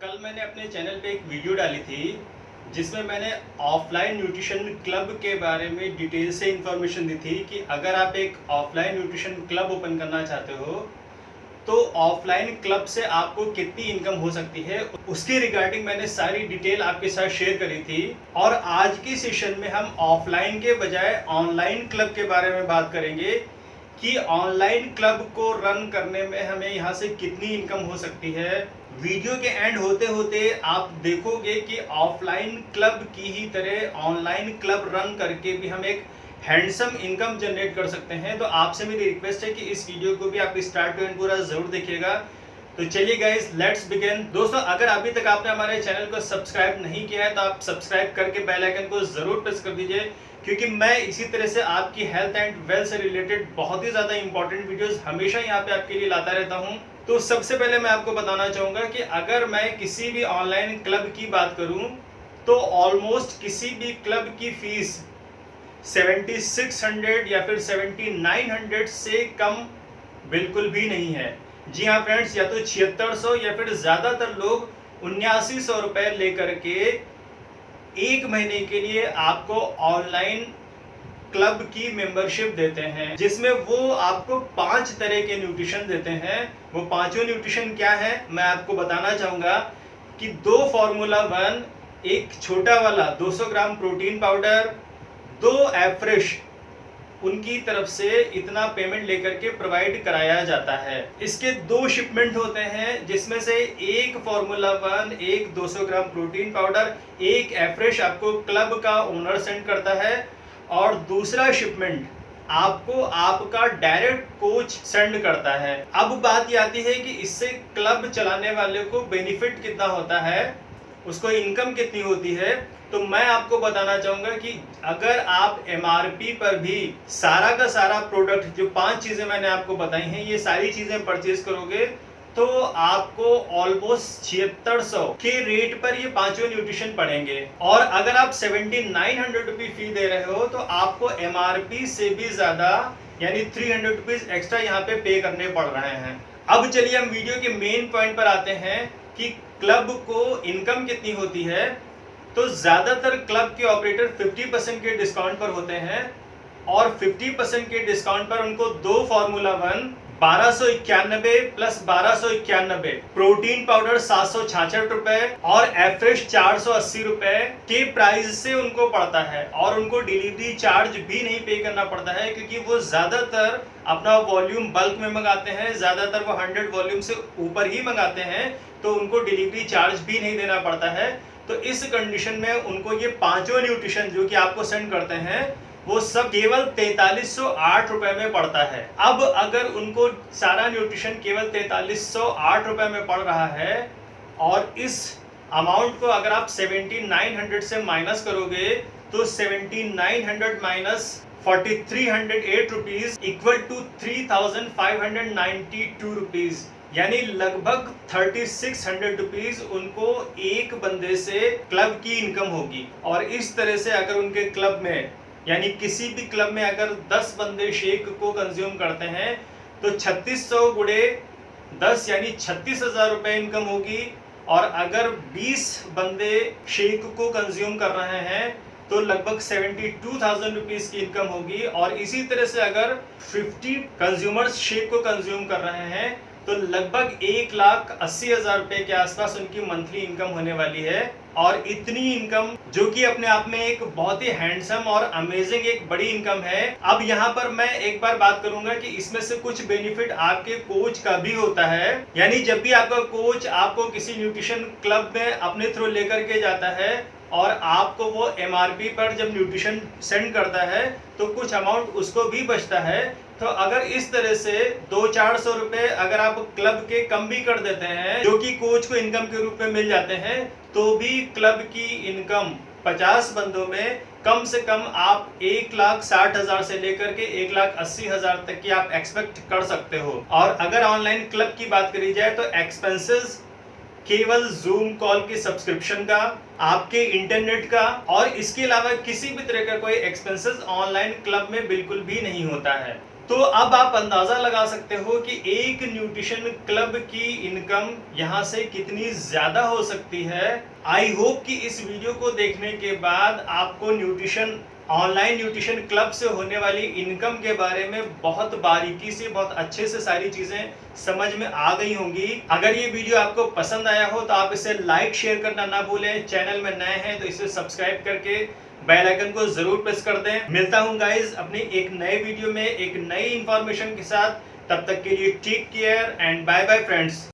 कल मैंने अपने चैनल पे एक वीडियो डाली थी जिसमें मैंने ऑफलाइन न्यूट्रिशन क्लब के बारे में डिटेल से इंफॉर्मेशन दी थी कि अगर आप एक ऑफलाइन न्यूट्रिशन क्लब ओपन करना चाहते हो तो ऑफलाइन क्लब से आपको कितनी इनकम हो सकती है, उसके रिगार्डिंग मैंने सारी डिटेल आपके साथ शेयर करी थी। और आज की सेशन में हम ऑफलाइन के बजाय ऑनलाइन क्लब के बारे में बात करेंगे कि ऑनलाइन क्लब को रन करने में हमें यहाँ से कितनी इनकम हो सकती है। वीडियो के एंड होते होते आप देखोगे कि ऑफलाइन क्लब की ही तरह ऑनलाइन क्लब रन करके भी हम एक हैंडसम इनकम जनरेट कर सकते हैं। तो आपसे मेरी रिक्वेस्ट है कि इस वीडियो को भी आप स्टार्ट टू एंड पूरा जरूर देखिएगा। तो चलिए गाइस, लेट्स बिगिन। दोस्तों, अगर अभी तक आपने हमारे चैनल को सब्सक्राइब नहीं किया है तो आप सब्सक्राइब करके बेल आइकन को जरूर प्रेस कर दीजिए, क्योंकि मैं इसी तरह से आपकी हेल्थ एंड वेल्थ से रिलेटेड बहुत ही ज्यादा इंपॉर्टेंट वीडियोस हमेशा यहाँ पे आपके लिए लाता रहता हूँ। तो सबसे पहले मैं आपको बताना चाहूंगा कि अगर मैं किसी भी ऑनलाइन क्लब की बात करूं तो ऑलमोस्ट किसी भी क्लब की फीस 7600 या फिर 7900 से कम बिल्कुल भी नहीं है। जी हाँ फ्रेंड्स, या तो 7600 या फिर ज्यादातर लोग 7900 रुपए लेकर के एक महीने के लिए आपको ऑनलाइन क्लब की मेंबरशिप देते हैं, जिसमें वो आपको 5 तरह के न्यूट्रिशन देते हैं। वो पांचों न्यूट्रिशन क्या है मैं आपको बताना चाहूंगा कि 2 फार्मूला 1, एक छोटा वाला 200 ग्राम प्रोटीन पाउडर, 2 एफ्रेश, उनकी तरफ से इतना पेमेंट लेकर के प्रोवाइड कराया जाता है। इसके 2 शिपमेंट होते हैं, जिसमें से एक फार्मूला 1, एक 200 ग्राम प्रोटीन पाउडर, एक एफ्रेश आपको क्लब का ओनर सेंड करता है, और दूसरा शिपमेंट आपको आपका डायरेक्ट कोच सेंड करता है। अब बात ये आती है कि इससे क्लब चलाने वाले को बेनिफिट कितना होता है, उसको इनकम कितनी होती है। तो मैं आपको बताना चाहूंगा कि अगर आप एमआरपी पर भी सारा का सारा प्रोडक्ट, जो 5 चीजें मैंने आपको बताई हैं, ये सारी चीजें परचेज करोगे तो आपको ऑलमोस्ट 7600 के रेट पर ये पांचों न्यूट्रिशन पड़ेंगे। और अगर आप 7900 रुपये फी दे रहे हो तो आपको एमआरपी से भी ज्यादा यानी 300 रुपीज एक्स्ट्रा यहाँ पे पे करने पड़ रहे हैं। अब चलिए हम वीडियो के मेन पॉइंट पर आते हैं कि क्लब को इनकम कितनी होती है। तो ज्यादातर क्लब के ऑपरेटर 50% के डिस्काउंट पर होते हैं, और 50% के डिस्काउंट पर उनको 2 फार्मूला 1 1291 प्लस 1291, प्रोटीन पाउडर 766 रुपए और एफ्रेश 480 रुपए के प्राइस से उनको पड़ता है। और उनको डिलीवरी चार्ज भी नहीं पे करना पड़ता है, क्योंकि वो ज्यादातर अपना वॉल्यूम बल्क में मंगाते हैं, ज्यादातर वो 100 वॉल्यूम से ऊपर ही मंगाते हैं, तो उनको डिलीवरी चार्ज भी नहीं देना पड़ता है। तो इस कंडीशन में उनको ये पांचों न्यूट्रिशन जो कि आपको सेंड करते हैं वो सब केवल 4308 रुपए में पड़ता है। अब अगर उनको सारा न्यूट्रिशन केवल 4308 रुपए में पड़ रहा है, और इस अमाउंट को अगर आप 7900 से माइनस करोगे तो 7900 minus 4308 rupees equal to 3592 rupees, यानी लगभग 3600 रुपीज उनको एक बंदे से क्लब की इनकम होगी। और इस तरह से अगर उनके क्लब में यानी किसी भी क्लब में अगर 10 बंदे शेक को कंज्यूम करते हैं तो 3600 गुणे 10 यानी 36,000 रुपए इनकम होगी। और अगर 20 बंदे शेक को कंज्यूम कर रहे हैं तो लगभग 72,000 रुपीज की इनकम होगी। और इसी तरह से अगर 50 कंज्यूमर्स शेक को कंज्यूम कर रहे हैं तो लगभग 1,80,000 रुपए के आसपास उनकी मंथली इनकम होने वाली है। और इतनी इनकम जो कि अपने आप में एक बहुत ही हैंडसम और अमेजिंग एक बड़ी इनकम है। अब यहाँ पर मैं एक बार बात करूंगा कि इसमें से कुछ बेनिफिट आपके कोच का भी होता है। यानी जब भी आपका कोच आपको किसी न्यूट्रिशन क्लब में अपने थ्रू लेकर के जाता है और आपको वो एमआरपी पर जब न्यूट्रिशन सेंड करता है तो कुछ अमाउंट उसको भी बचता है। तो अगर इस तरह से 200-400 रुपए अगर आप क्लब के कम भी कर देते हैं, जो कि कोच को इनकम के रूप में मिल जाते हैं, तो भी क्लब की इनकम 50 बंदों में कम से कम आप 1,60,000 से लेकर के 1,80,000 तक की आप एक्सपेक्ट कर सकते हो। और अगर ऑनलाइन क्लब की बात करी जाए तो एक्सपेंसेस केवल जूम कॉल की सब्सक्रिप्शन का, आपके इंटरनेट का, और इसके अलावा किसी भी तरह का कोई एक्सपेंसेस ऑनलाइन क्लब में बिल्कुल भी नहीं होता है। तो अब आप अंदाजा लगा सकते हो कि एक न्यूट्रिशन क्लब की इनकम यहाँ से कितनी ज्यादा हो सकती है। आई होप कि इस वीडियो को देखने के बाद आपको ऑनलाइन न्यूट्रिशन क्लब से होने वाली इनकम के बारे में बहुत बारीकी से, बहुत अच्छे से सारी चीजें समझ में आ गई होंगी। अगर ये वीडियो आपको पसंद आया हो तो आप इसे लाइक शेयर करना ना भूलें। चैनल में नए हैं तो इसे सब्सक्राइब करके बेल आइकन को जरूर प्रेस कर दें। मिलता हूं गाइज अपनी एक नए वीडियो में एक नई इंफॉर्मेशन के साथ। तब तक के लिए take care and bye bye friends.